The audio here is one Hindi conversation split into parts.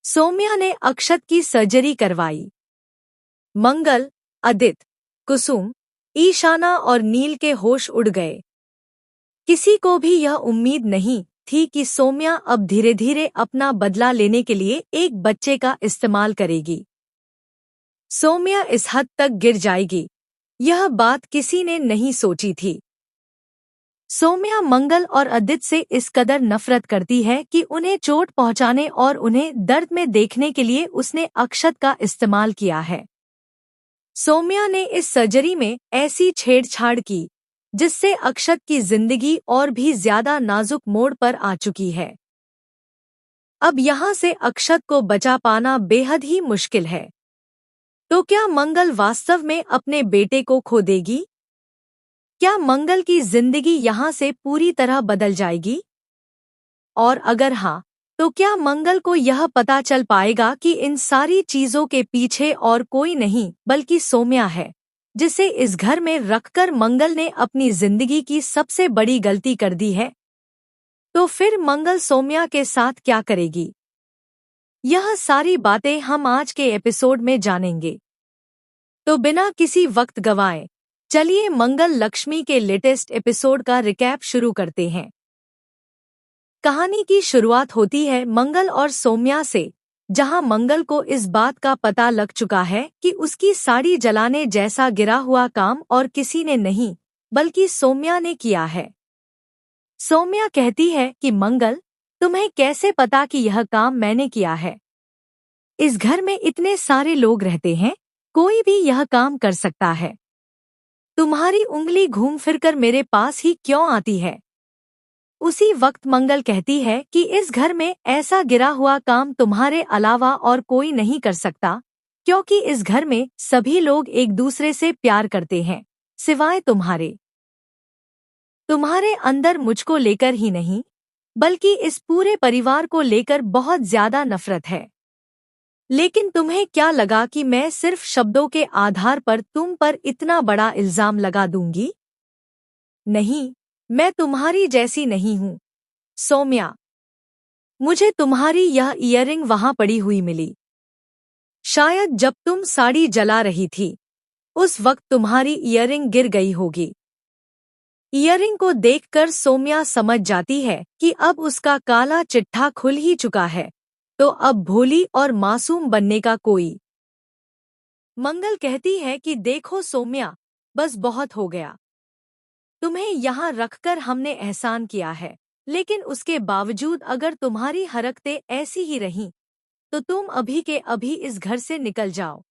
सौम्या ने अक्षत की सर्जरी करवाई। मंगल, अदित, कुसुम, ईशाना और नील के होश उड़ गए। किसी को भी यह उम्मीद नहीं थी कि सौम्या अब धीरे धीरे अपना बदला लेने के लिए एक बच्चे का इस्तेमाल करेगी। सौम्या इस हद तक गिर जाएगी, यह बात किसी ने नहीं सोची थी। सौम्या मंगल और अदित से इस कदर नफरत करती है कि उन्हें चोट पहुंचाने और उन्हें दर्द में देखने के लिए उसने अक्षत का इस्तेमाल किया है। सौम्या ने इस सर्जरी में ऐसी छेड़छाड़ की जिससे अक्षत की जिंदगी और भी ज्यादा नाजुक मोड़ पर आ चुकी है। अब यहाँ से अक्षत को बचा पाना बेहद ही मुश्किल है। तो क्या मंगल वास्तव में अपने बेटे को खो देगी? क्या मंगल की जिंदगी यहाँ से पूरी तरह बदल जाएगी? और अगर हाँ, तो क्या मंगल को यह पता चल पाएगा कि इन सारी चीजों के पीछे और कोई नहीं बल्कि सौम्या है, जिसे इस घर में रखकर मंगल ने अपनी जिंदगी की सबसे बड़ी गलती कर दी है? तो फिर मंगल सौम्या के साथ क्या करेगी? यह सारी बातें हम आज के एपिसोड में जानेंगे। तो बिना किसी वक्त गवाए चलिए मंगल लक्ष्मी के लेटेस्ट एपिसोड का रिकैप शुरू करते हैं। कहानी की शुरुआत होती है मंगल और सौम्या से, जहां मंगल को इस बात का पता लग चुका है कि उसकी साड़ी जलाने जैसा गिरा हुआ काम और किसी ने नहीं बल्कि सौम्या ने किया है। सौम्या कहती है कि मंगल, तुम्हें कैसे पता कि यह काम मैंने किया है? इस घर में इतने सारे लोग रहते हैं, कोई भी यह काम कर सकता है। तुम्हारी उंगली घूम फिरकर मेरे पास ही क्यों आती है? उसी वक्त मंगल कहती है कि इस घर में ऐसा गिरा हुआ काम तुम्हारे अलावा और कोई नहीं कर सकता, क्योंकि इस घर में सभी लोग एक दूसरे से प्यार करते हैं, सिवाय तुम्हारे। तुम्हारे अंदर मुझको लेकर ही नहीं, बल्कि इस पूरे परिवार को लेकर बहुत ज्यादा नफरत है। लेकिन तुम्हें क्या लगा कि मैं सिर्फ शब्दों के आधार पर तुम पर इतना बड़ा इल्जाम लगा दूंगी? नहीं, मैं तुम्हारी जैसी नहीं हूँ सौम्या। मुझे तुम्हारी यह ईयरिंग वहां पड़ी हुई मिली। शायद जब तुम साड़ी जला रही थी, उस वक्त तुम्हारी ईयरिंग गिर गई होगी। ईयरिंग को देखकर सौम्या समझ जाती है कि अब उसका काला चिट्ठा खुल ही चुका है, तो अब भोली और मासूम बनने का कोई। मंगल कहती है कि देखो सौम्या, बस बहुत हो गया। तुम्हें यहाँ रखकर हमने एहसान किया है, लेकिन उसके बावजूद अगर तुम्हारी हरकतें ऐसी ही रहीं, तो तुम अभी के अभी इस घर से निकल जाओ।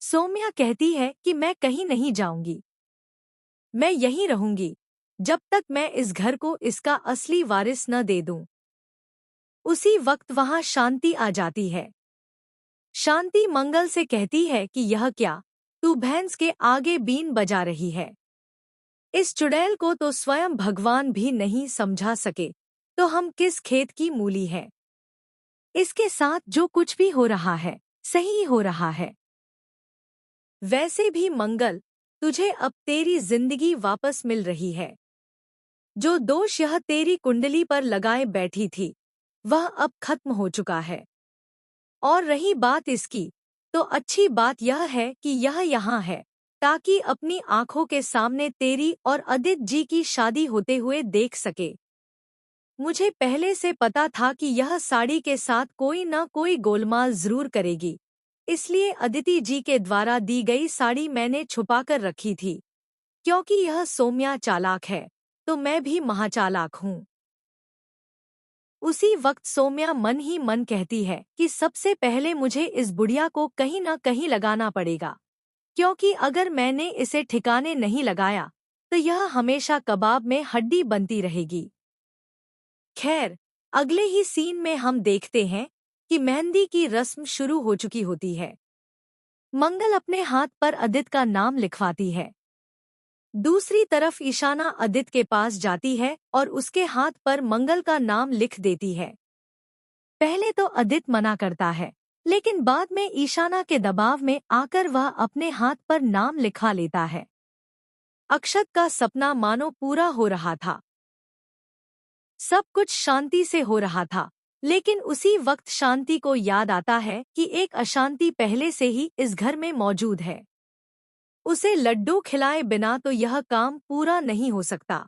सौम्या कहती है कि मैं कहीं नहीं जाऊंगी, मैं यहीं रहूंगी जब तक मैं इस घर को इसका असली वारिस न दे दूं। उसी वक्त वहां शांति आ जाती है। शांति मंगल से कहती है कि यह क्या, तू भैंस के आगे बीन बजा रही है? इस चुड़ैल को तो स्वयं भगवान भी नहीं समझा सके, तो हम किस खेत की मूली है? इसके साथ जो कुछ भी हो रहा है, सही हो रहा है। वैसे भी मंगल, तुझे अब तेरी जिंदगी वापस मिल रही है। जो दोष यह तेरी कुंडली पर लगाए बैठी थी, वह अब खत्म हो चुका है। और रही बात इसकी, तो अच्छी बात यह है कि यह यहाँ है, ताकि अपनी आंखों के सामने तेरी और अदित जी की शादी होते हुए देख सके। मुझे पहले से पता था कि यह साड़ी के साथ कोई न कोई गोलमाल जरूर करेगी, इसलिए अदिति जी के द्वारा दी गई साड़ी मैंने छुपाकर रखी थी। क्योंकि यह सौम्या चालाक है, तो मैं भी महाचालाक हूँ। उसी वक्त सौम्या मन ही मन कहती है कि सबसे पहले मुझे इस बुढ़िया को कहीं न कहीं लगाना पड़ेगा, क्योंकि अगर मैंने इसे ठिकाने नहीं लगाया तो यह हमेशा कबाब में हड्डी बनती रहेगी। खैर, अगले ही सीन में हम देखते हैं कि मेहंदी की रस्म शुरू हो चुकी होती है। मंगल अपने हाथ पर अदित का नाम लिखवाती है। दूसरी तरफ ईशाना अदित के पास जाती है और उसके हाथ पर मंगल का नाम लिख देती है। पहले तो अदित मना करता है, लेकिन बाद में ईशाना के दबाव में आकर वह अपने हाथ पर नाम लिखवा लेता है। अक्षत का सपना मानो पूरा हो रहा था। सब कुछ शांति से हो रहा था, लेकिन उसी वक्त शांति को याद आता है कि एक अशांति पहले से ही इस घर में मौजूद है। उसे लड्डू खिलाए बिना तो यह काम पूरा नहीं हो सकता।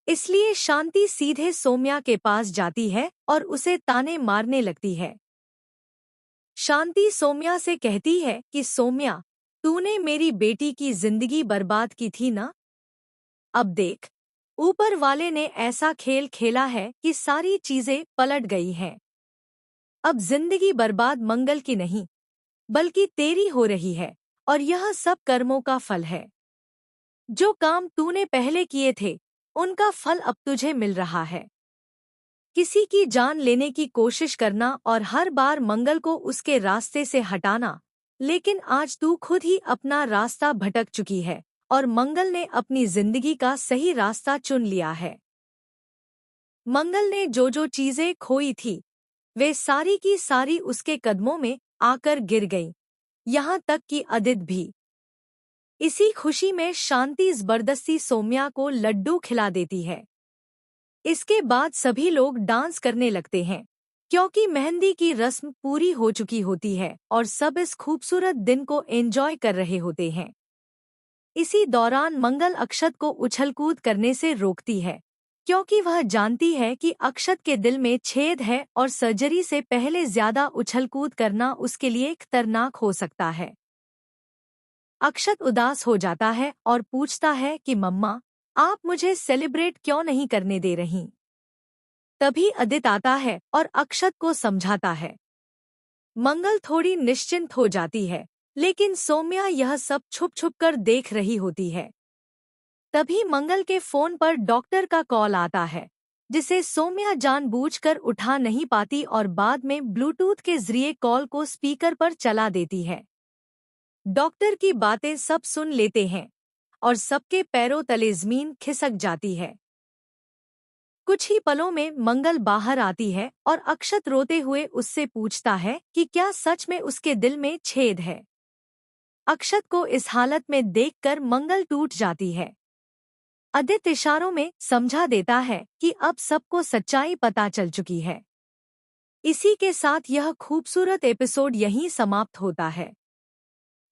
इसलिए शांति सीधे सोम्या के पास जाती है और उसे ताने मारने लगती है। शांति सोम्या से कहती है कि सोम्या, तूने मेरी बेटी की जिंदगी बर्बाद की थी ना? अब देख, ऊपर वाले ने ऐसा खेल खेला है कि सारी चीजें पलट गई हैं। अब जिंदगी बर्बाद मंगल की नहीं, बल्कि तेरी हो रही है, और यह सब कर्मों का फल है। जो काम तूने पहले किए थे, उनका फल अब तुझे मिल रहा है। किसी की जान लेने की कोशिश करना और हर बार मंगल को उसके रास्ते से हटाना, लेकिन आज तू खुद ही अपना रास्ता भटक चुकी है और मंगल ने अपनी जिंदगी का सही रास्ता चुन लिया है। मंगल ने जो जो चीजें खोई थी, वे सारी की सारी उसके कदमों में आकर गिर गईं, यहाँ तक कि अदित भी। इसी खुशी में शांति जबरदस्ती सोम्या को लड्डू खिला देती है। इसके बाद सभी लोग डांस करने लगते हैं, क्योंकि मेहंदी की रस्म पूरी हो चुकी होती है और सब इस खूबसूरत दिन को एंजॉय कर रहे होते हैं। इसी दौरान मंगल अक्षत को उछलकूद करने से रोकती है, क्योंकि वह जानती है कि अक्षत के दिल में छेद है और सर्जरी से पहले ज्यादा उछलकूद करना उसके लिए खतरनाक हो सकता है। अक्षत उदास हो जाता है और पूछता है कि मम्मा, आप मुझे सेलिब्रेट क्यों नहीं करने दे रही? तभी अदित आता है और अक्षत को समझाता है। मंगल थोड़ी निश्चिंत हो जाती है, लेकिन सोम्या यह सब छुप छुप कर देख रही होती है। तभी मंगल के फोन पर डॉक्टर का कॉल आता है, जिसे सोम्या जानबूझकर उठा नहीं पाती और बाद में ब्लूटूथ के जरिए कॉल को स्पीकर पर चला देती है। डॉक्टर की बातें सब सुन लेते हैं और सबके पैरों तले जमीन खिसक जाती है। कुछ ही पलों में मंगल बाहर आती है और अक्षत रोते हुए उससे पूछता है कि क्या सच में उसके दिल में छेद है। अक्षत को इस हालत में देखकर मंगल टूट जाती है। अदित इशारों में समझा देता है कि अब सबको सच्चाई पता चल चुकी है। इसी के साथ यह खूबसूरत एपिसोड यहीं समाप्त होता है।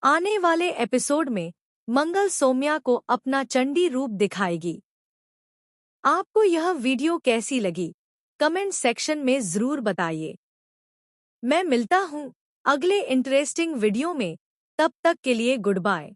आने वाले एपिसोड में मंगल सोम्या को अपना चंडी रूप दिखाएगी। आपको यह वीडियो कैसी लगी, कमेंट सेक्शन में जरूर बताइए। मैं मिलता हूँ अगले इंटरेस्टिंग वीडियो में, तब तक के लिए गुड बाय।